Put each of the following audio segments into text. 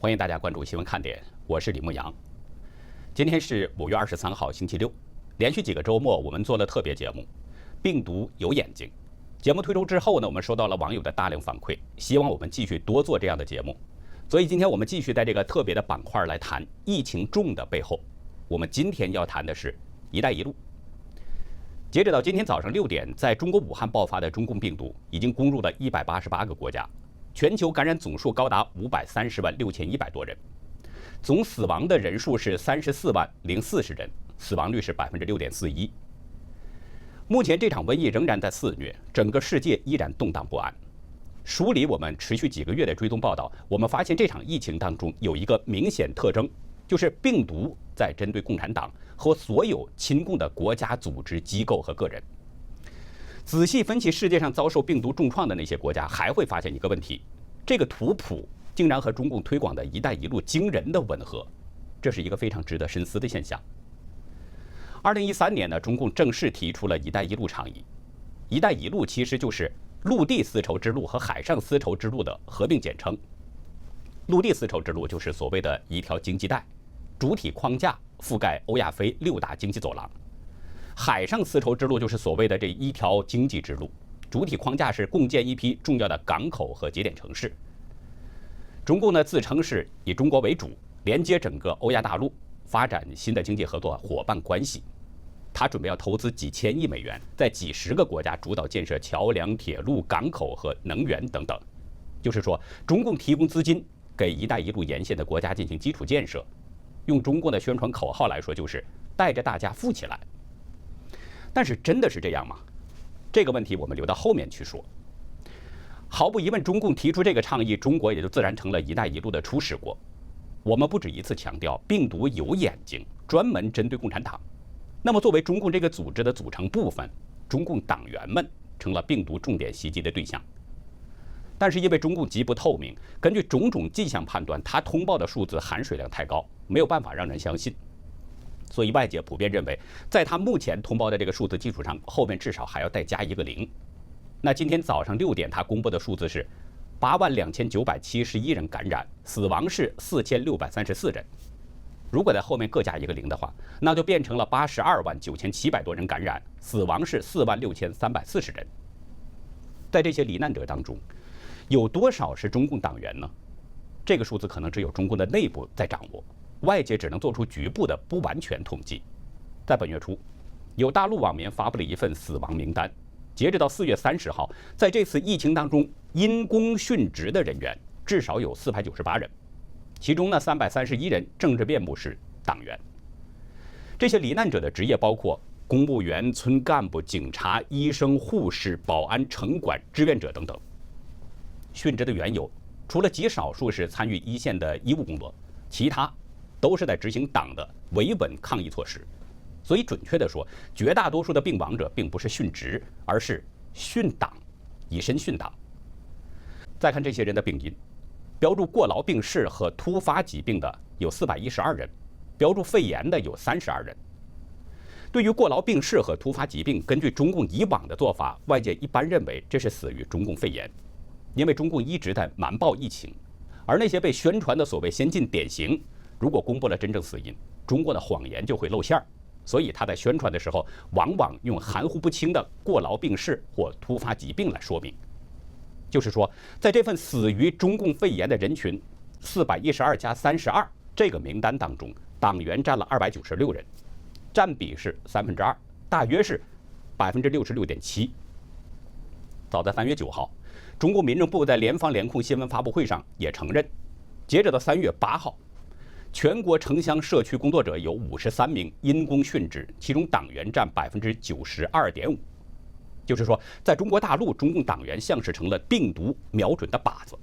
欢迎大家关注新闻看点，我是李牧阳。今天是5月23号，星期六。连续几个周末，我们做了特别节目《病毒有眼睛》。节目推出之后呢，我们收到了网友的大量反馈，希望我们继续多做这样的节目。所以今天我们继续在这个特别的板块来谈疫情重的背后。我们今天要谈的是“一带一路”。截止到今天早上6点，在中国武汉爆发的中共病毒已经攻入了188个国家。全球感染总数高达530万6100多人，总死亡的人数是34万040人，死亡率是6.41%。目前这场瘟疫仍然在肆虐，整个世界依然动荡不安。梳理我们持续几个月的追踪报道，我们发现这场疫情当中有一个明显特征，就是病毒在针对共产党和所有亲共的国家、组织、机构和个人。仔细分析世界上遭受病毒重创的那些国家，还会发现一个问题：这个图谱竟然和中共推广的一带一路惊人的吻合，这是一个非常值得深思的现象。2013年呢，中共正式提出了一带一路倡议。一带一路其实就是陆地丝绸之路和海上丝绸之路的合并简称。陆地丝绸之路就是所谓的一条经济带，主体框架覆盖欧亚非6大经济走廊。海上丝绸之路就是所谓的这一条经济之路，主体框架是共建一批重要的港口和节点城市。中共呢自称是以中国为主，连接整个欧亚大陆，发展新的经济合作伙伴关系。他准备要投资几千亿美元，在几十个国家主导建设桥梁、铁路、港口和能源等等。就是说，中共提供资金给一带一路沿线的国家进行基础建设，用中共的宣传口号来说，就是带着大家富起来。但是真的是这样吗？这个问题我们留到后面去说。毫无疑问，中共提出这个倡议，中国也就自然成了一带一路的初始国。我们不止一次强调，病毒有眼睛，专门针对共产党。那么作为中共这个组织的组成部分，中共党员们成了病毒重点袭击的对象。但是因为中共极不透明，根据种种迹象判断，他通报的数字含水量太高，没有办法让人相信。所以外界普遍认为，在他目前通报的这个数字基础上，后面至少还要再加一个0。那今天早上6点，他公布的数字是82971人感染，死亡是4634人。如果在后面各加一个0的话，那就变成了829700多人感染，死亡是46340人。在这些罹难者当中，有多少是中共党员呢？这个数字可能只有中共的内部在掌握。外界只能做出局部的不完全统计。在本月初，有大陆网民发布了一份死亡名单，截止到4月30号，在这次疫情当中因公殉职的人员至少有498人，其中呢331人政治面目是党员。这些罹难者的职业包括公务员、村干部、警察、医生、护士、保安、城管、志愿者等等。殉职的缘由，除了极少数是参与一线的医务工作，其他都是在执行党的维稳抗疫措施。所以准确地说，绝大多数的病亡者并不是殉职，而是殉党，以身殉党。再看这些人的病因，标注过劳病逝和突发疾病的有412人，标注肺炎的有32人。对于过劳病逝和突发疾病，根据中共以往的做法，外界一般认为这是死于中共肺炎，因为中共一直在瞒报疫情，而那些被宣传的所谓先进典型，如果公布了真正死因，中国的谎言就会露馅儿，所以他在宣传的时候，往往用含糊不清的过劳病逝或突发疾病来说明。就是说，在这份死于中共肺炎的人群412加32这个名单当中，党员占了296人，占比是2%，大约是66.7%。早在3月9号，中共民政部在联防联控新闻发布会上也承认，截止到3月8号，全国城乡社区工作者有53名因公殉职，其中党员占92.5%。就是说，在中国大陆，中共党员像是成了病毒瞄准的靶子。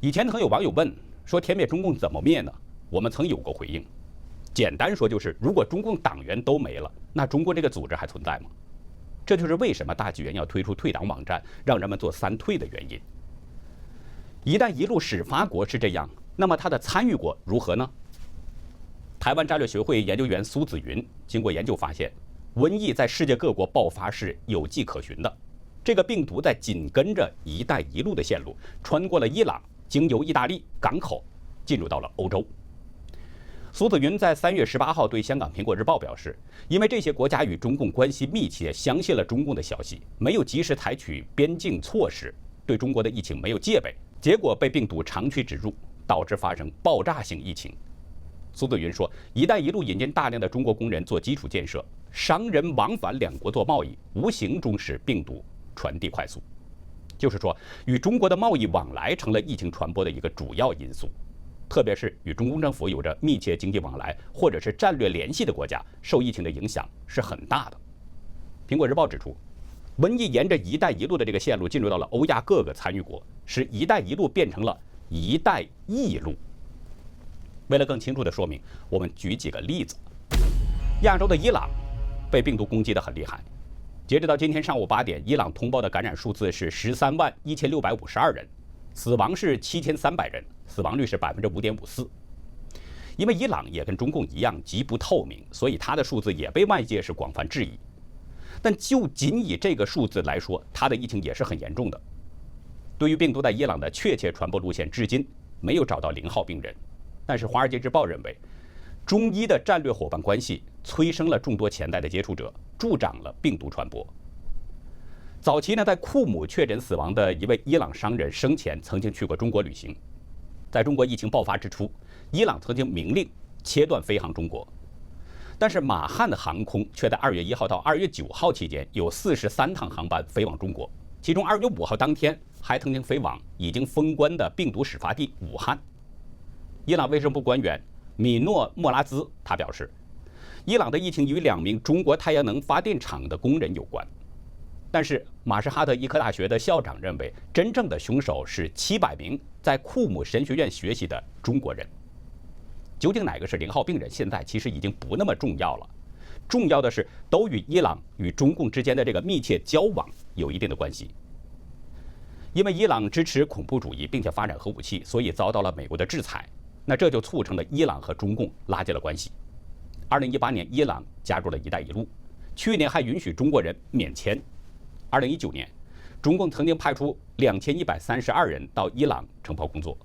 以前曾有网友问说，歼灭中共怎么灭呢？我们曾有过回应，简单说就是，如果中共党员都没了，那中国这个组织还存在吗？这就是为什么大纪元要推出退党网站，让人们做3退的原因。一带一路始发国是这样，那么它的参与国如何呢？台湾战略学会研究员苏子云经过研究发现，瘟疫在世界各国爆发是有迹可循的。这个病毒在紧跟着一带一路的线路，穿过了伊朗，经由意大利港口，进入到了欧洲。苏子云在3月18号对香港《苹果日报》表示，因为这些国家与中共关系密切，相信了中共的消息，没有及时采取边境措施，对中国的疫情没有戒备，结果被病毒长驱直入，导致发生爆炸性疫情。苏子云说，一带一路引进大量的中国工人做基础建设，商人往返两国做贸易，无形中使病毒传递快速。就是说，与中国的贸易往来成了疫情传播的一个主要因素。特别是与中共政府有着密切经济往来或者是战略联系的国家，受疫情的影响是很大的。苹果日报指出，瘟疫沿着一带一路的这个线路进入到了欧亚各个参与国，使一带一路变成了一带一路。为了更清楚的说明，我们举几个例子。亚洲的伊朗被病毒攻击得很厉害，截止到今天上午8点，伊朗通报的感染数字是131652人，死亡是7300人，死亡率是5.54%。因为伊朗也跟中共一样极不透明，所以它的数字也被外界是广泛质疑。但就仅以这个数字来说，它的疫情也是很严重的。对于病毒在伊朗的确切传播路线，至今没有找到0号病人。但是《华尔街日报》认为，中伊的战略伙伴关系催生了众多潜在的接触者，助长了病毒传播。早期呢，在库姆确诊死亡的一位伊朗商人生前曾经去过中国旅行。在中国疫情爆发之初，伊朗曾经明令切断飞航中国，但是马汉航空却在2月1号到2月9号期间有43趟航班飞往中国，其中2月5号当天还曾经飞往已经封关的病毒始发地武汉。伊朗卫生部官员米诺莫拉兹他表示，伊朗的疫情与2名中国太阳能发电厂的工人有关。但是马什哈德医科大学的校长认为，真正的凶手是700名在库姆神学院学习的中国人。究竟哪个是0号病人，现在其实已经不那么重要了，重要的是都与伊朗与中共之间的这个密切交往有一定的关系。因为伊朗支持恐怖主义并且发展核武器，所以遭到了美国的制裁，那这就促成了伊朗和中共拉近了关系。2018年，伊朗加入了一带一路，去年还允许中国人免签。2019年，中共曾经派出2132人到伊朗承包工作，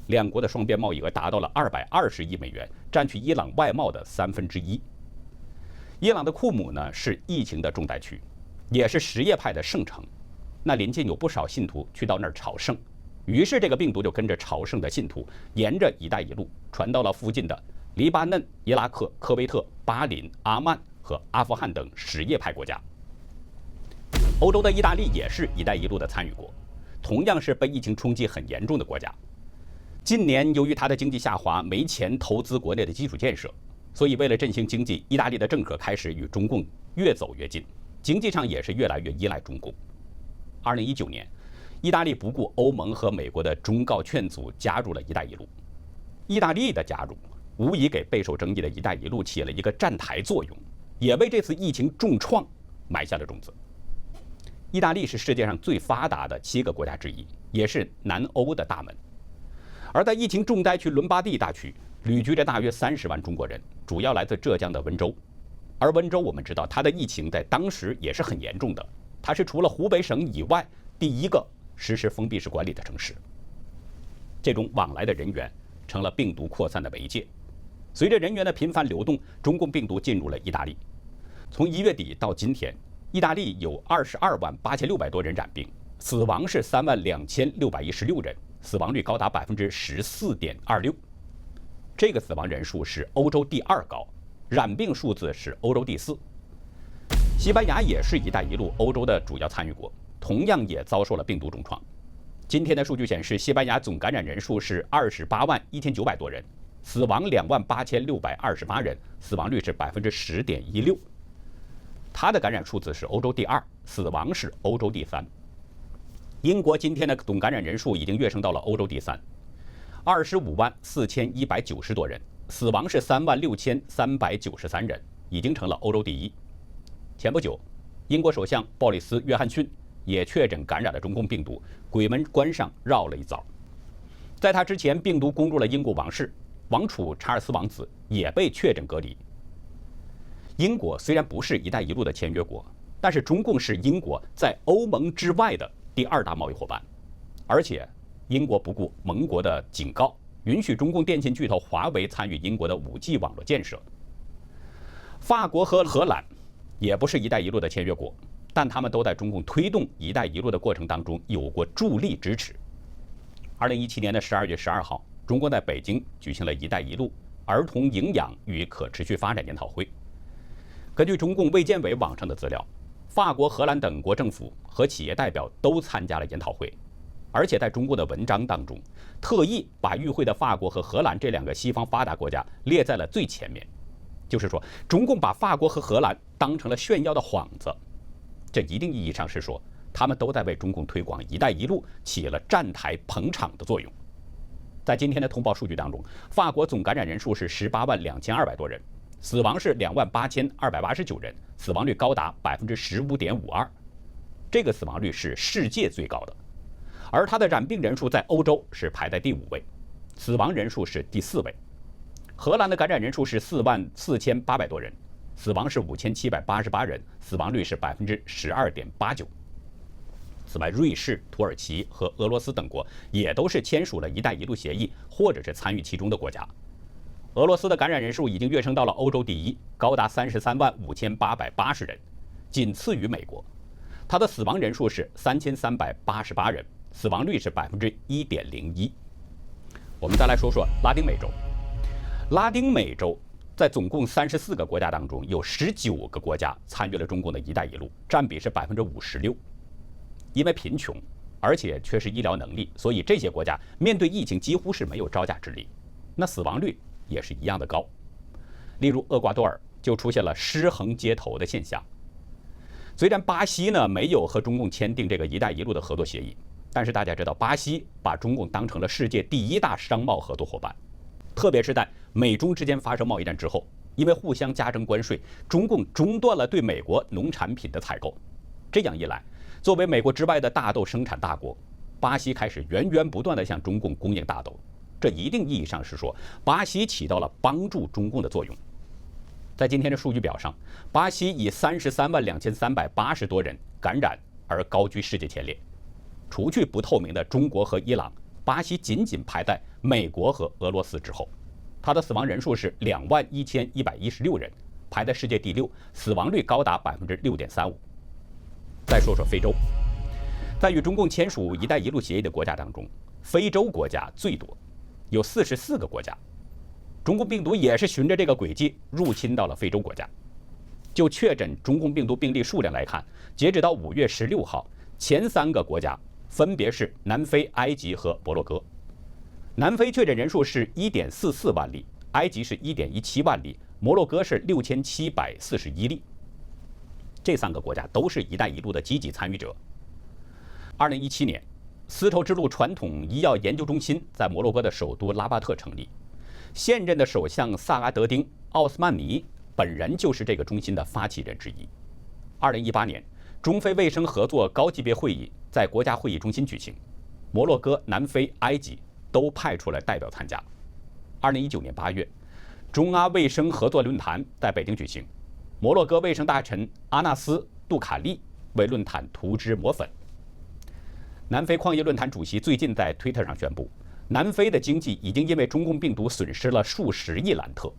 两国的双边贸易额达到了220亿美元，占据伊朗外贸的1/3。伊朗的库姆呢是疫情的重灾区，也是什叶派的圣城，那临近有不少信徒去到那儿朝圣，于是这个病毒就跟着朝圣的信徒沿着一带一路传到了附近的黎巴嫩、伊拉克、科威特、巴林、阿曼和阿富汗等什叶派国家。欧洲的意大利也是一带一路的参与国，同样是被疫情冲击很严重的国家。近年由于它的经济下滑，没钱投资国内的基础建设，所以为了振兴经济，意大利的政客开始与中共越走越近，经济上也是越来越依赖中共。2019年，意大利不顾欧盟和美国的忠告劝阻，加入了一带一路。意大利的加入无疑给备受争议的一带一路起了一个站台作用，也为这次疫情重创埋下了种子。意大利是世界上最发达的7个国家之一，也是南欧的大门。而在疫情重灾区伦巴第大区，旅居着大约30万中国人，主要来自浙江的温州。而温州我们知道，它的疫情在当时也是很严重的，它是除了湖北省以外第1个实施封闭式管理的城市。这种往来的人员成了病毒扩散的媒介。随着人员的频繁流动，中共病毒进入了意大利。从1月底到今天，意大利有228600多人染病，死亡是32616人，死亡率高达14.26%。这个死亡人数是欧洲第2高，染病数字是欧洲第4。西班牙也是一带一路欧洲的主要参与国，同样也遭受了病毒重创。今天的数据显示，西班牙总感染人数是281900多人，死亡28628人，死亡率是10.16%。它的感染数字是欧洲第2，死亡是欧洲第3。英国今天的总感染人数已经跃升到了欧洲第3，254190多人，死亡是36393人，已经成了欧洲第1。前不久，英国首相鲍里斯·约翰逊也确诊感染了中共病毒，鬼门关上绕了一遭。在他之前，病毒攻入了英国王室，王储查尔斯王子也被确诊隔离。英国虽然不是一带一路的签约国，但是中共是英国在欧盟之外的第2大贸易伙伴，而且英国不顾盟国的警告，允许中共电信巨头华为参与英国的 5G 网络建设。法国和荷兰也不是“一带一路”的签约国，但他们都在中共推动“一带一路”的过程当中有过助力支持。2017年的12月12号，中国在北京举行了“一带一路”儿童营养与可持续发展研讨会。根据中共卫健委网上的资料，法国、荷兰等国政府和企业代表都参加了研讨会，而且在中共的文章当中，特意把与会的法国和荷兰这2个西方发达国家列在了最前面。就是说，中共把法国和荷兰当成了炫耀的幌子，这一定意义上是说，他们都在为中共推广“一带一路”起了站台捧场的作用。在今天的通报数据当中，法国总感染人数是18万2200多人，死亡是2万8289人，死亡率高达15.52%，这个死亡率是世界最高的。而它的染病人数在欧洲是排在第5位，死亡人数是第4位。荷兰的感染人数是4万4800多人，死亡是5788人，死亡率是12.89%。此外，瑞士、土耳其和俄罗斯等国也都是签署了“一带一路”协议或者是参与其中的国家。俄罗斯的感染人数已经跃升到了欧洲第1，高达33万5880人，仅次于美国。它的死亡人数是3388人，死亡率是1.01%。我们再来说说拉丁美洲。拉丁美洲在总共34个国家当中，有19个国家参与了中共的“一带一路”，占比是56%。因为贫穷，而且缺失医疗能力，所以这些国家面对疫情几乎是没有招架之力，那死亡率也是一样的高。例如厄瓜多尔就出现了尸横街头的现象。虽然巴西呢没有和中共签订这个“一带一路”的合作协议，但是大家知道，巴西把中共当成了世界第1大商贸合作伙伴。特别是在美中之间发生贸易战之后，因为互相加征关税，中共中断了对美国农产品的采购。这样一来，作为美国之外的大豆生产大国，巴西开始源源不断地向中共供应大豆。这一定意义上是说，巴西起到了帮助中共的作用。在今天的数据表上，巴西以33万2380多人感染而高居世界前列。除去不透明的中国和伊朗，巴西仅仅排在美国和俄罗斯之后。它的死亡人数是2万1116人，排在世界第6，死亡率高达6.35%。再说说非洲，在与中共签署“一带一路”协议的国家当中，非洲国家最多，有44个国家。中共病毒也是循着这个轨迹入侵到了非洲国家。就确诊中共病毒病例数量来看，截止到5月16号，前3个国家分别是南非、埃及和摩洛哥。南非确诊人数是1.44万例，埃及是1.17万例，摩洛哥是6741例。这3个国家都是“一带一路”的积极参与者。2017年，丝绸之路传统医药研究中心在摩洛哥的首都拉巴特成立，现任的首相萨拉德丁·奥斯曼尼本人就是这个中心的发起人之一。2018年，中非卫生合作高级别会议在国家会议中心举行，摩洛哥、南非、埃及都派出了代表参加。2019年8月，中阿卫生合作论坛在北京举行，摩洛哥卫生大臣阿纳斯·杜卡利为论坛涂脂抹粉。南非矿业论坛主席最近在推特上宣布，南非的经济已经因为中共病毒损失了数十亿兰特，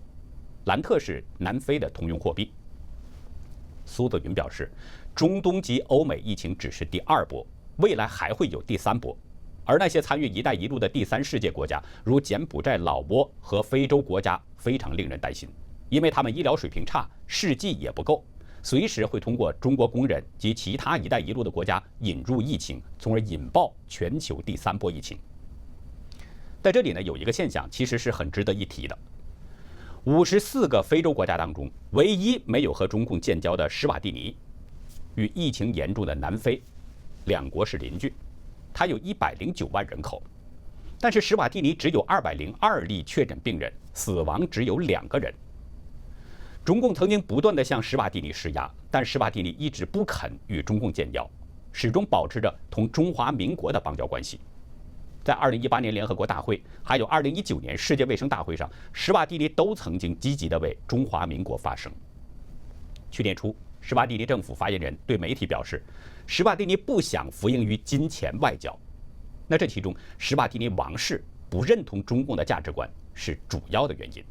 兰特是南非的通用货币。苏泽云表示，中东及欧美疫情只是第2波，未来还会有第3波。而那些参与“一带一路”的第3世界国家，如柬埔寨、老挝和非洲国家，非常令人担心，因为他们医疗水平差，试剂也不够，随时会通过中国工人及其他“一带一路”的国家引入疫情，从而引爆全球第3波疫情。在这里呢，有一个现象其实是很值得一提的：54个非洲国家当中，唯一没有和中共建交的施瓦蒂尼，与疫情严重的南非，两国是邻居。它有109万人口，但是施瓦蒂尼只有202例确诊病人，死亡只有2个人。中共曾经不断地向施瓦蒂尼施压，但施瓦蒂尼一直不肯与中共建交，始终保持着同中华民国的邦交关系。在2018年联合国大会，还有2019年世界卫生大会上，施瓦蒂尼都曾经积极地为中华民国发声。去年初，施瓦蒂尼政府发言人对媒体表示，施瓦蒂尼不想服膺于金钱外交。那这其中，施瓦蒂尼王室不认同中共的价值观是主要的原因。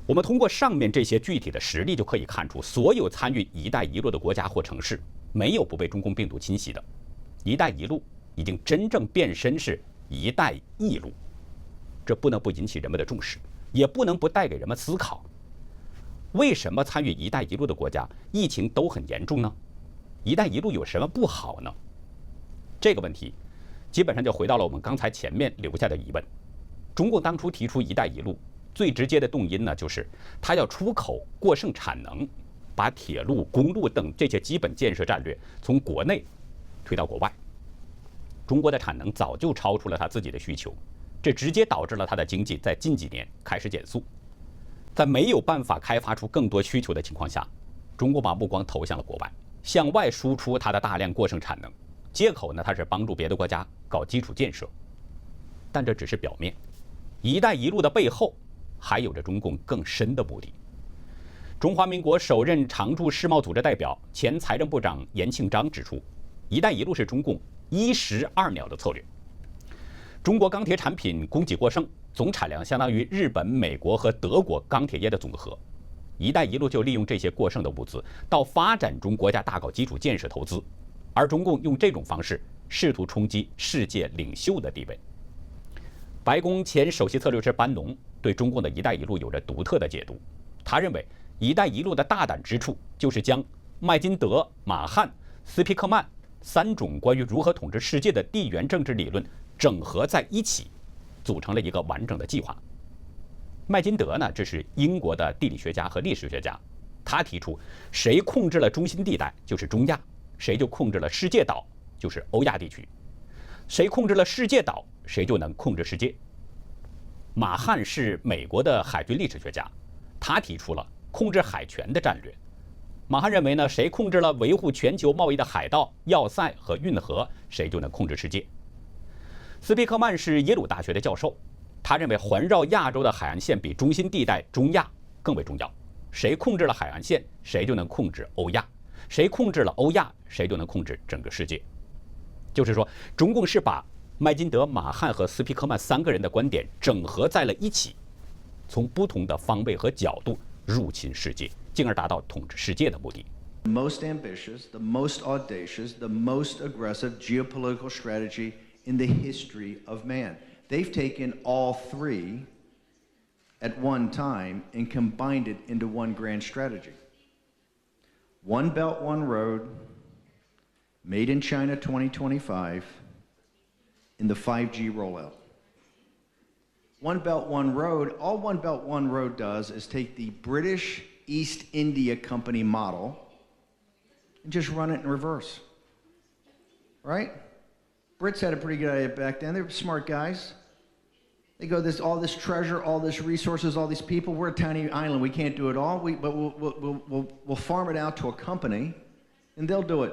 我们通过上面这些具体的实例就可以看出，所有参与“一带一路”的国家或城市，没有不被中共病毒侵袭的。“一带一路”已经真正变身是“一带一路”，这不能不引起人们的重视，也不能不带给人们思考。为什么参与“一带一路”的国家疫情都很严重呢？“一带一路”有什么不好呢？这个问题基本上就回到了我们刚才前面留下的疑问。中共当初提出“一带一路”，最直接的动因呢，就是它要出口过剩产能，把铁路、公路等这些基本建设战略从国内推到国外。中国的产能早就超出了它自己的需求，这直接导致了它的经济在近几年开始减速。在没有办法开发出更多需求的情况下，中国把目光投向了国外，向外输出它的大量过剩产能，借口呢，它是帮助别的国家搞基础建设。但这只是表面，“一带一路”的背后还有着中共更深的目的。中华民国首任常驻世贸组织代表、前财政部长严庆章指出，“一带一路”是中共一石二鸟的策略。中国钢铁产品供给过剩，总产量相当于日本、美国和德国钢铁业的总和。“一带一路”就利用这些过剩的物资到发展中国家大搞基础建设投资，而中共用这种方式试图冲击世界领袖的地位。白宫前首席策略师班农对中共的“一带一路”有着独特的解读。他认为，“一带一路”的大胆之处就是将麦金德、马汉、斯皮克曼3种关于如何统治世界的地缘政治理论整合在一起，组成了一个完整的计划。麦金德呢，这是英国的地理学家和历史学家，他提出，谁控制了中心地带就是中亚，谁就控制了世界岛，就是欧亚地区；谁控制了世界岛，谁就能控制世界。马汉是美国的海军历史学家，他提出了控制海权的战略。马汉认为呢，谁控制了维护全球贸易的海道、要塞和运河，谁就能控制世界。斯皮克曼是耶鲁大学的教授，他认为环绕亚洲的海岸线比中心地带中亚更为重要，谁控制了海岸线，谁就能控制欧亚，谁控制了欧亚，谁就能控制整个世界。就是说，中共是把麦金德、马汉和斯皮克曼3个人的观点整合在了一起，从不同的方位和角度入侵世界，进而达到统治世界的目的。The most ambitious, the most audacious, the most aggressive geopolitical strategy in the history of man. They've taken all three at one time and combined it into one grand strategy. One Belt, One Road, Made in China 2025, and the 5G rollout. One Belt, One Road, all One Belt, One Road does is take the British East India Company model and just run it in reverse, right? Brits had a pretty good idea back then. They were smart guys. They go, all this treasure, all this resources, all these people. We're a tiny island. We can't do it all. But we'll farm it out to a company, and they'll do it.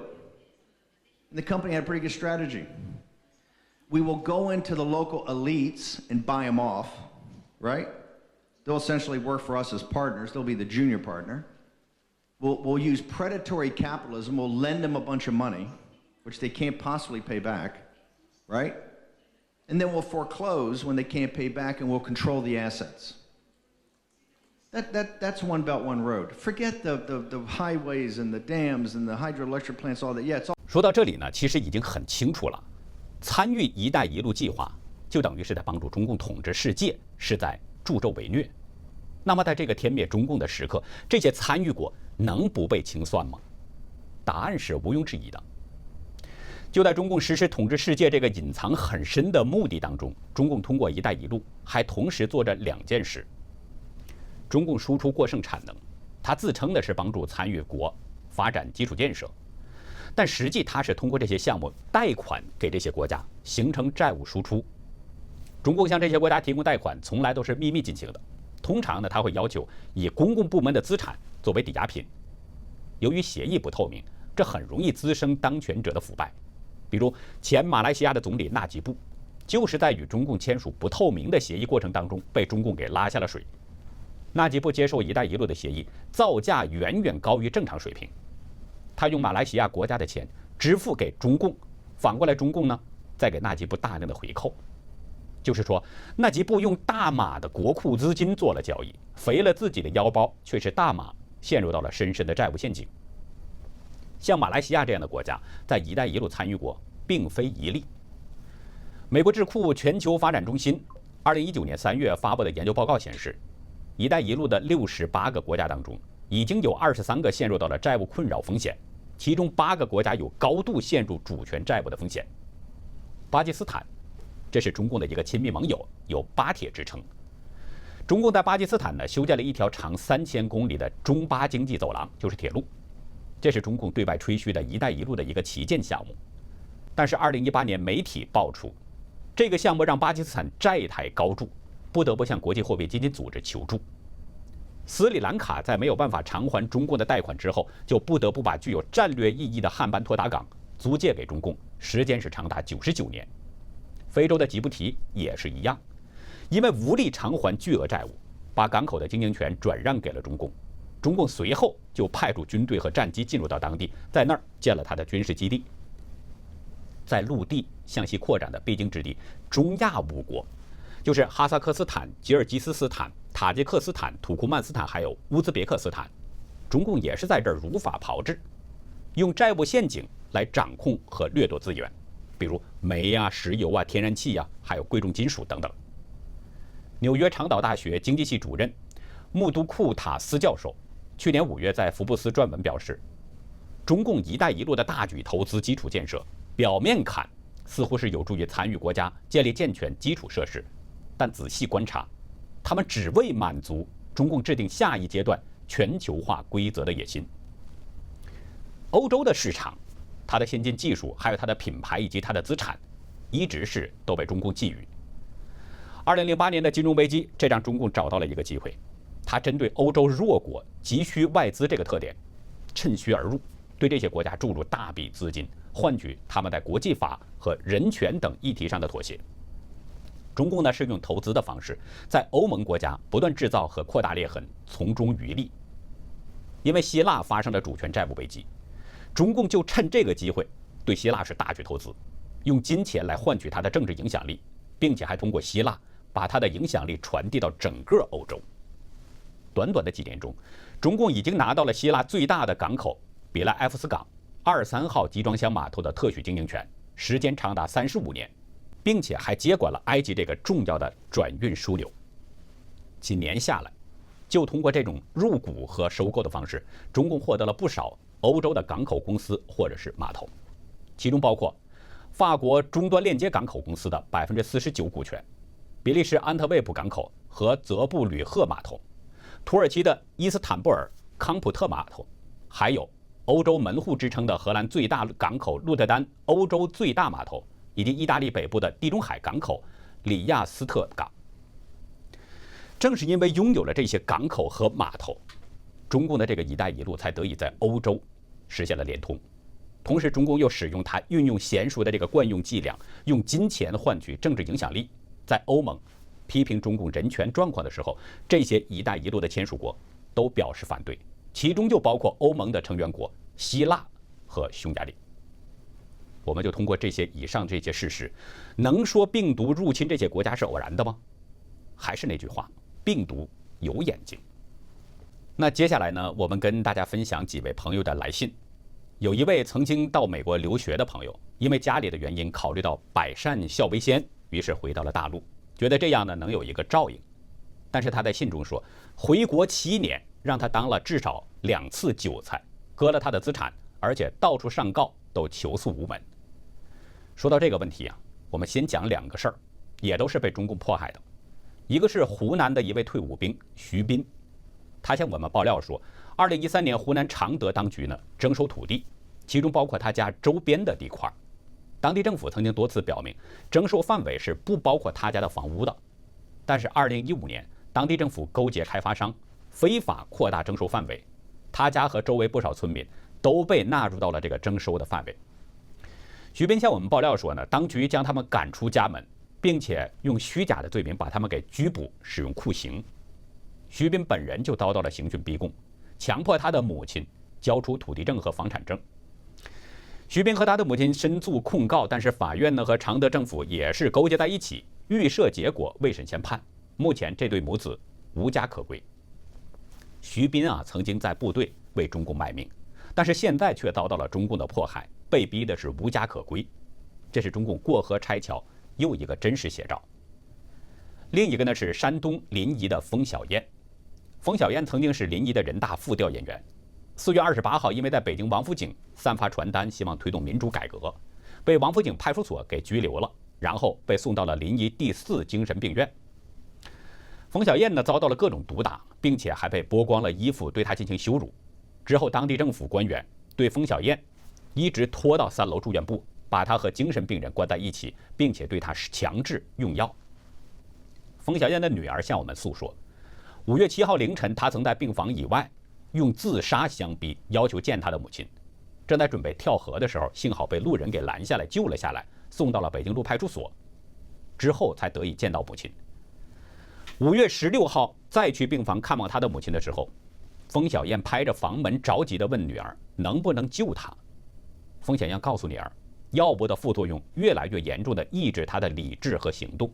And the company had a pretty good strategy. We will go into the local elites and buy them off, right? They'll essentially work for us as partners. They'll be the junior partner. We'll use predatory capitalism. We'll lend them a bunch of money, which they can't possibly pay back, right? And then we'll foreclose when they can't pay back, and we'll control the assets. That's One Belt, One Road. Forget the highways and the dams and the hydroelectric plants, all that. Yeah, it's all. 说到这里呢，其实已经很清楚了，参与“一带一路”计划，就等于是在帮助中共统治世界，是在助纣为虐。那么，在这个天灭中共的时刻，这些参与国能不被清算吗？答案是毋庸置疑的。就在中共实施统治世界这个隐藏很深的目的当中，中共通过“一带一路”还同时做着2件事。中共输出过剩产能，它自称的是帮助参与国发展基础建设，但实际它是通过这些项目贷款给这些国家，形成债务输出。中共向这些国家提供贷款，从来都是秘密进行的。通常呢，他会要求以公共部门的资产作为抵押品。由于协议不透明，这很容易滋生当权者的腐败。比如前马来西亚的总理纳吉布，就是在与中共签署不透明的协议过程当中，被中共给拉下了水。纳吉布接受“一带一路”的协议，造价远远高于正常水平。他用马来西亚国家的钱支付给中共，反过来中共呢，再给纳吉布大量的回扣。就是说，那几部用大马的国库资金做了交易，肥了自己的腰包，却是大马陷入到了深深的债务陷阱。像马来西亚这样的国家，在“一带一路”参与过，并非一例。美国智库全球发展中心2019年3月发布的研究报告显示，“一带一路”的68个国家当中，已经有23个陷入到了债务困扰风险，其中8个国家有高度陷入主权债务的风险。巴基斯坦，这是中共的一个亲密盟友，有“巴铁”之称。中共在巴基斯坦呢修建了一条长3000公里的中巴经济走廊，就是铁路。这是中共对外吹嘘的“一带一路”的一个旗舰项目。但是2018年媒体爆出，这个项目让巴基斯坦债台高筑，不得不向国际货币基金组织求助。斯里兰卡在没有办法偿还中共的贷款之后，就不得不把具有战略意义的汉班托达港租借给中共，时间是长达99年。非洲的吉布提也是一样，因为无力偿还巨额债务，把港口的经营权转让给了中共。中共随后就派出军队和战机进入到当地，在那儿建了他的军事基地。在陆地向西扩展的必经之地，中亚5国，就是哈萨克斯坦、吉尔吉斯斯坦、塔吉克斯坦、土库曼斯坦还有乌兹别克斯坦，中共也是在这儿如法炮制，用债务陷阱来掌控和掠夺资源，比如煤啊、石油啊、天然气啊，还有贵重金属等等。纽约长岛大学经济系主任穆都库塔斯教授去年5月在福布斯撰文表示，中共“一带一路”的大举投资基础建设，表面看似乎是有助于参与国家建立健全基础设施，但仔细观察，他们只为满足中共制定下一阶段全球化规则的野心。欧洲的市场，它的先进技术，还有它的品牌以及它的资产，一直是都被中共觊觎。2008年的金融危机，这让中共找到了一个机会，它针对欧洲弱国急需外资这个特点，趁虚而入，对这些国家注入大笔资金，换取他们在国际法和人权等议题上的妥协。中共呢是用投资的方式，在欧盟国家不断制造和扩大裂痕，从中渔利。因为希腊发生了主权债务危机，中共就趁这个机会对希腊是大举投资，用金钱来换取它的政治影响力，并且还通过希腊把它的影响力传递到整个欧洲。短短的几年中，中共已经拿到了希腊最大的港口比莱埃夫斯港23号集装箱码头的特许经营权，时间长达35年，并且还接管了埃及这个重要的转运枢纽。几年下来，就通过这种入股和收购的方式，中共获得了不少欧洲的港口公司或者是码头，其中包括法国终端链接港口公司的49%股权，比利时安特卫普港口和泽布吕赫码头，土耳其的伊斯坦布尔康普特码头，还有欧洲门户之称的荷兰最大港口鹿特丹欧洲最大码头，以及意大利北部的地中海港口里亚斯特港。正是因为拥有了这些港口和码头，中共的这个“一带一路”才得以在欧洲实现了联通。同时，中共又使用它运用娴熟的这个惯用伎俩，用金钱换取政治影响力。在欧盟批评中共人权状况的时候，这些“一带一路”的签署国都表示反对，其中就包括欧盟的成员国希腊和匈牙利。我们就通过以上这些事实，能说病毒入侵这些国家是偶然的吗？还是那句话，病毒有眼睛。那接下来呢，我们跟大家分享几位朋友的来信。有一位曾经到美国留学的朋友，因为家里的原因，考虑到百善孝为先，于是回到了大陆，觉得这样呢能有一个照应。但是他在信中说，回国7年让他当了至少2次韭菜，割了他的资产，而且到处上告都求诉无门。说到这个问题啊，我们先讲2个事儿，也都是被中共迫害的。一个是湖南的一位退伍兵徐斌，他向我们爆料说，2013年湖南常德当局呢征收土地，其中包括他家周边的地块。当地政府曾经多次表明，征收范围是不包括他家的房屋的。但是2015年，当地政府勾结开发商，非法扩大征收范围，他家和周围不少村民都被纳入到了这个征收的范围。徐斌向我们爆料说呢，当局将他们赶出家门，并且用虚假的罪名把他们给拘捕，使用酷刑。徐斌本人就遭到了刑讯逼供，强迫他的母亲交出土地证和房产证。徐斌和他的母亲申诉控告，但是法院呢和常德政府也是勾结在一起，预设结果未审先判，目前这对母子无家可归。徐斌曾经在部队为中共卖命，但是现在却遭到了中共的迫害，被逼的是无家可归。这是中共过河拆桥又一个真实写照。另一个呢是山东临沂的冯小燕。冯小燕曾经是临沂的人大副调研员，4月28号因为在北京王府井散发传单，希望推动民主改革，被王府井派出所给拘留了，然后被送到了临沂第4精神病院。冯小燕呢遭到了各种毒打，并且还被剥光了衣服对她进行羞辱。之后当地政府官员对冯小燕一直拖到3楼住院部，把她和精神病人关在一起，并且对她强制用药。冯小燕的女儿向我们诉说，5月7号凌晨，她曾在病房以外用自杀相逼，要求见她的母亲。正在准备跳河的时候，幸好被路人给拦下来，救了下来，送到了北京路派出所，之后才得以见到母亲。5月16号再去病房看望她的母亲的时候，冯小燕拍着房门着急地问女儿能不能救她。冯小燕告诉女儿，药物的副作用越来越严重地抑制她的理智和行动。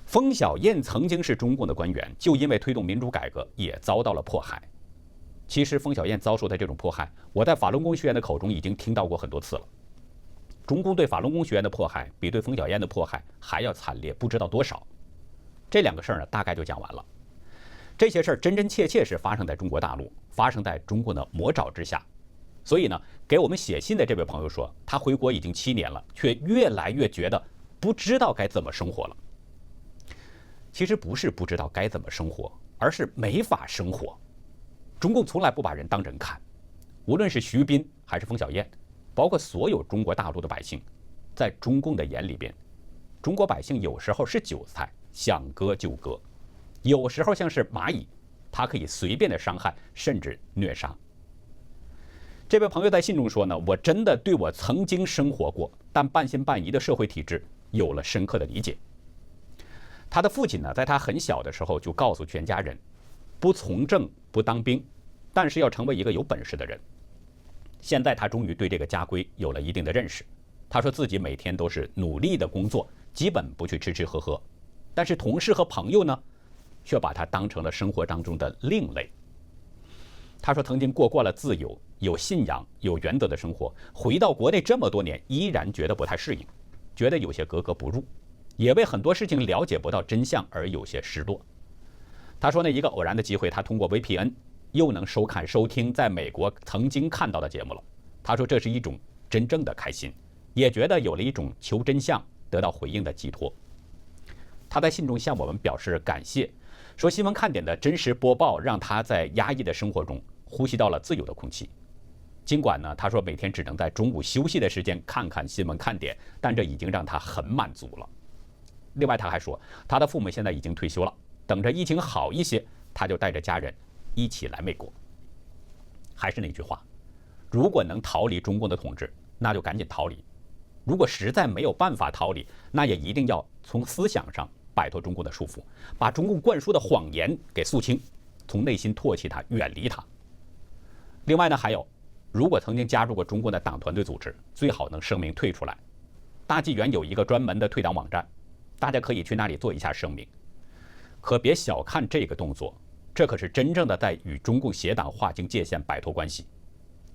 冯小燕曾经是中共的官员，就因为推动民主改革也遭到了迫害。其实冯小燕遭受的这种迫害，我在法轮功学员的口中已经听到过很多次了。中共对法轮功学员的迫害比对冯小燕的迫害还要惨烈不知道多少。这2个事儿呢，大概就讲完了。这些事儿真真切切是发生在中国大陆，发生在中共的魔爪之下。所以呢，给我们写信的这位朋友说，他回国已经7年了，却越来越觉得不知道该怎么生活了。其实不是不知道该怎么生活，而是没法生活。中共从来不把人当人看，无论是徐斌还是冯小燕，包括所有中国大陆的百姓，在中共的眼里边，中国百姓有时候是韭菜，想割就割，有时候像是蚂蚁，他可以随便的伤害，甚至虐杀。这位朋友在信中说呢，我真的对我曾经生活过但半信半疑的社会体制有了深刻的理解。他的父亲呢，在他很小的时候就告诉全家人，不从政不当兵，但是要成为一个有本事的人。现在他终于对这个家规有了一定的认识。他说自己每天都是努力的工作，基本不去吃吃喝喝，但是同事和朋友呢，却把他当成了生活当中的另类。他说曾经过惯了自由、有信仰、有原则的生活，回到国内这么多年，依然觉得不太适应，觉得有些格格不入，也为很多事情了解不到真相而有些失落。他说呢，一个偶然的机会，他通过 VPN 又能收听在美国曾经看到的节目了。他说这是一种真正的开心，也觉得有了一种求真相得到回应的寄托。他在信中向我们表示感谢，说新闻看点的真实播报让他在压抑的生活中呼吸到了自由的空气。尽管呢，他说每天只能在中午休息的时间看看新闻看点，但这已经让他很满足了。另外他还说，他的父母现在已经退休了，等着疫情好一些，他就带着家人一起来美国。还是那句话，如果能逃离中共的统治，那就赶紧逃离；如果实在没有办法逃离，那也一定要从思想上摆脱中共的束缚，把中共灌输的谎言给肃清，从内心唾弃它，远离它。另外呢，还有，如果曾经加入过中共的党团队组织，最好能声明退出来。大纪元有一个专门的退党网站，大家可以去那里做一下声明。可别小看这个动作，这可是真正的在与中共邪党划清界限，摆脱关系。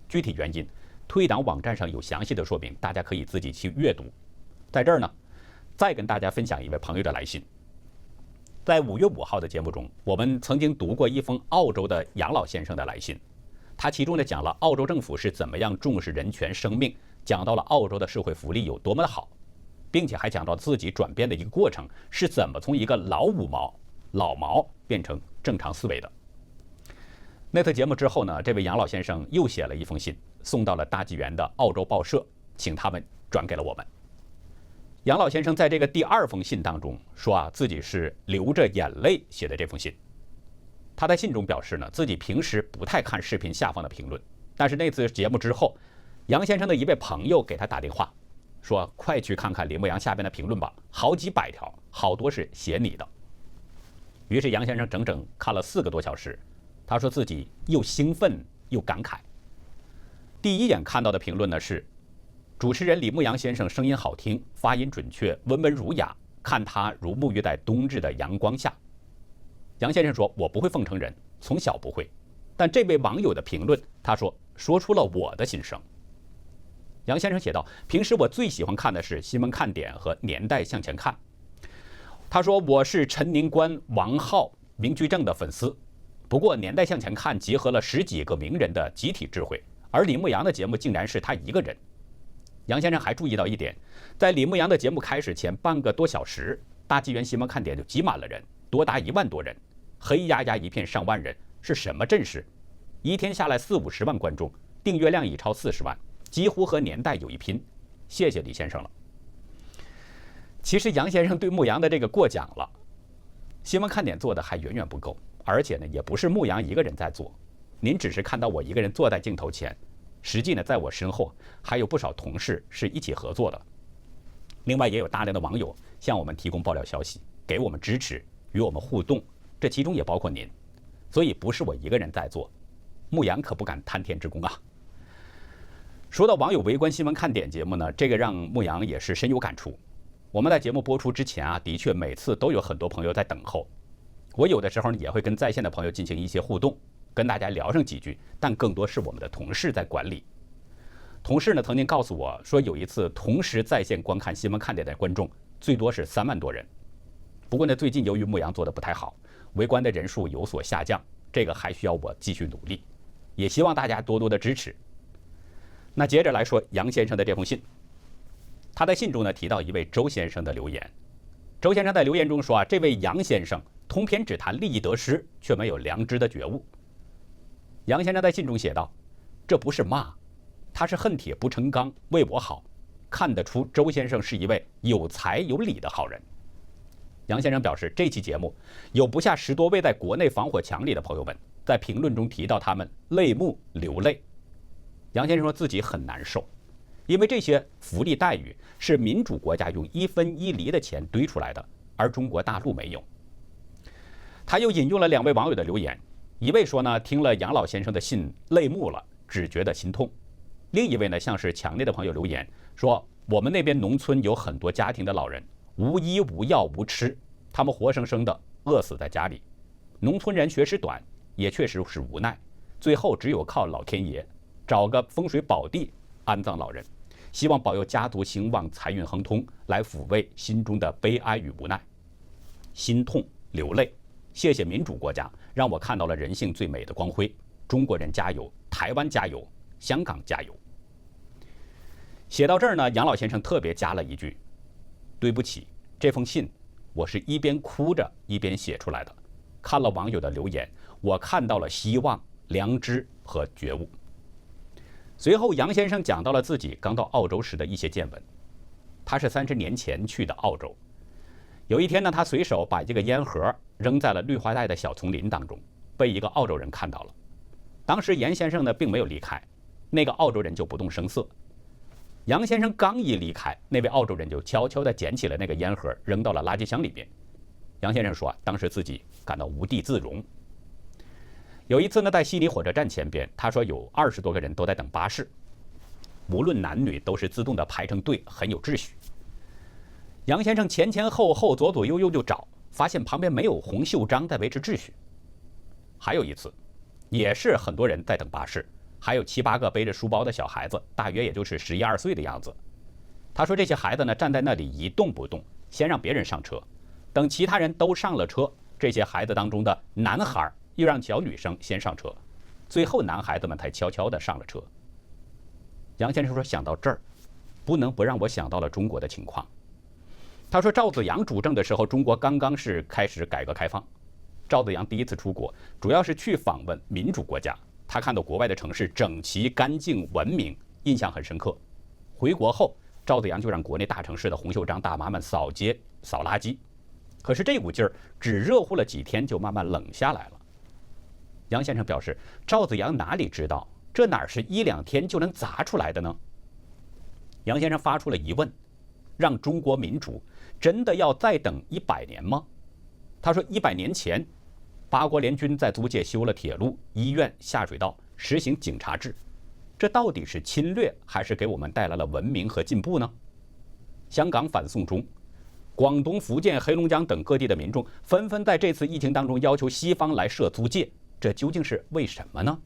具体原因，退党网站上有详细的说明，大家可以自己去阅读。在这儿呢，再跟大家分享一位朋友的来信。在5月5号的节目中，我们曾经读过一封澳洲的杨老先生的来信，他其中呢讲了澳洲政府是怎么样重视人权生命，讲到了澳洲的社会福利有多么的好，并且还讲到自己转变的一个过程是怎么从一个老毛变成正常思维的。那次节目之后呢，这位杨老先生又写了一封信，送到了大纪元的澳洲报社，请他们转给了我们。杨老先生在这个第2封信当中说自己是流着眼泪写的这封信。他在信中表示呢，自己平时不太看视频下方的评论，但是那次节目之后，杨先生的一位朋友给他打电话，说快去看看李牧阳下边的评论吧，好几百条，好多是写你的。于是杨先生整整看了4个多小时，他说自己又兴奋又感慨。第一眼看到的评论呢是，主持人李牧阳先生声音好听，发音准确，温文儒雅，看他如沐浴在冬日的阳光下。杨先生说，我不会奉承人，从小不会，但这位网友的评论，他说出了我的心声。杨先生写道，平时我最喜欢看的是新闻看点和年代向前看。他说，我是陈宁官、王浩、明居正的粉丝，不过年代向前看结合了10几个名人的集体智慧，而李牧阳的节目竟然是他一个人。杨先生还注意到一点，在李牧阳的节目开始前半个多小时，大纪元新闻看点就挤满了人，多达1万多人，黑压压一片上万人，是什么阵势？一天下来40-50万观众，订阅量已超40万，几乎和年代有一拼。谢谢李先生了。其实杨先生对牧阳的这个过奖了，新闻看点做的还远远不够，而且呢，也不是牧阳一个人在做，您只是看到我一个人坐在镜头前，实际呢，在我身后还有不少同事是一起合作的。另外，也有大量的网友向我们提供爆料消息，给我们支持，与我们互动，这其中也包括您。所以不是我一个人在做，牧阳可不敢贪天之功啊。说到网友围观新闻看点节目呢，这个让牧阳也是深有感触。我们在节目播出之前啊，的确每次都有很多朋友在等候。我有的时候也会跟在线的朋友进行一些互动，跟大家聊上几句，但更多是我们的同事在管理。同事呢曾经告诉我说，有一次同时在线观看新闻看点的观众最多是3万多人。不过呢，最近由于牧阳做的不太好，围观的人数有所下降，这个还需要我继续努力，也希望大家多多的支持。那接着来说杨先生的这封信，他在信中呢提到一位周先生的留言。周先生在留言中说啊，这位杨先生通篇只谈利益得失，却没有良知的觉悟。杨先生在信中写道，这不是骂，他是恨铁不成钢，为我好，看得出周先生是一位有才有理的好人。杨先生表示，这期节目有不下10多位在国内防火墙里的朋友们在评论中提到他们泪目流泪。杨先生说自己很难受，因为这些福利待遇是民主国家用1分1厘的钱堆出来的，而中国大陆没有。他又引用了2位网友的留言，一位说呢，听了杨老先生的信泪目了，只觉得心痛。另一位呢，像是强烈的朋友留言说，我们那边农村有很多家庭的老人无医无药无吃，他们活生生的饿死在家里。农村人学识短，也确实是无奈，最后只有靠老天爷找个风水宝地安葬老人，希望保佑家族兴旺，财运亨通，来抚慰心中的悲哀与无奈。心痛流泪，谢谢民主国家，让我看到了人性最美的光辉。中国人加油，台湾加油，香港加油。写到这儿呢，杨老先生特别加了一句，对不起，这封信我是一边哭着一边写出来的。看了网友的留言，我看到了希望、良知和觉悟。随后杨先生讲到了自己刚到澳洲时的一些见闻。他是30年前去的澳洲，有一天呢，他随手把这个烟盒扔在了绿化带的小丛林当中，被一个澳洲人看到了。当时杨先生呢并没有离开，那个澳洲人就不动声色。杨先生刚一离开，那位澳洲人就悄悄地捡起了那个烟盒，扔到了垃圾箱里面。杨先生说，当时自己感到无地自容。有一次呢，在悉尼火车站前边，他说有20多个人都在等巴士，无论男女都是自动的排成队，很有秩序。杨先生前前后后、左左右右就找，发现旁边没有红袖章在维持秩序。还有一次，也是很多人在等巴士，还有7、8个背着书包的小孩子，大约也就是11、12岁的样子。他说这些孩子呢站在那里一动不动，先让别人上车，等其他人都上了车，这些孩子当中的男孩又让小女生先上车，最后男孩子们才悄悄地上了车。杨先生说，想到这儿，不能不让我想到了中国的情况。他说赵紫阳主政的时候，中国刚刚是开始改革开放。赵紫阳第一次出国，主要是去访问民主国家，他看到国外的城市整齐、干净、文明，印象很深刻。回国后，赵紫阳就让国内大城市的红袖章大妈们扫街、扫垃圾。可是这股劲儿只热乎了几天，就慢慢冷下来了。杨先生表示，赵紫阳哪里知道，这哪是1、2天就能砸出来的呢？杨先生发出了疑问，让中国民主真的要再等100年吗？他说100年前，八国联军在租界修了铁路、医院、下水道，实行警察制，这到底是侵略还是给我们带来了文明和进步呢？香港反送中，广东、福建、黑龙江等各地的民众纷纷在这次疫情当中要求西方来设租界，这究竟是为什么呢？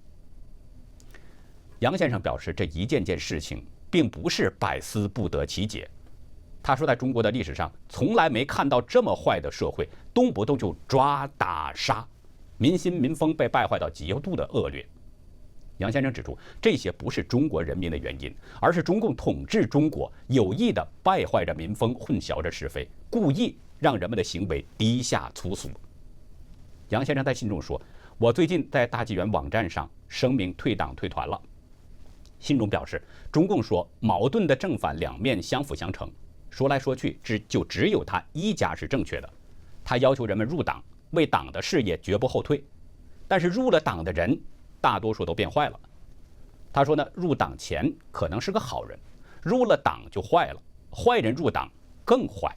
杨先生表示，这一件件事情并不是百思不得其解。他说，在中国的历史上，从来没看到这么坏的社会，动不动就抓打杀，民心民风被败坏到极度的恶劣。杨先生指出，这些不是中国人民的原因，而是中共统治中国有意的败坏着民风，混淆着是非，故意让人们的行为低下粗俗。杨先生在信中说，我最近在大纪元网站上声明退党退团了。信中表示，中共说矛盾的正反两面相辅相成，说来说去就只有他一家是正确的。他要求人们入党，为党的事业绝不后退，但是入了党的人大多数都变坏了。他说呢，入党前可能是个好人，入了党就坏了，坏人入党更坏。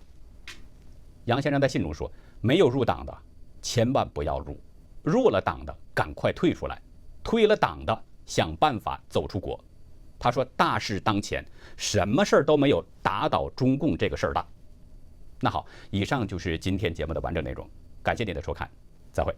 杨先生在信中说，没有入党的千万不要入，入了党的赶快退出来，退了党的想办法走出国。他说，大事当前，什么事儿都没有打倒中共这个事儿大。那好，以上就是今天节目的完整内容，感谢您的收看，再会。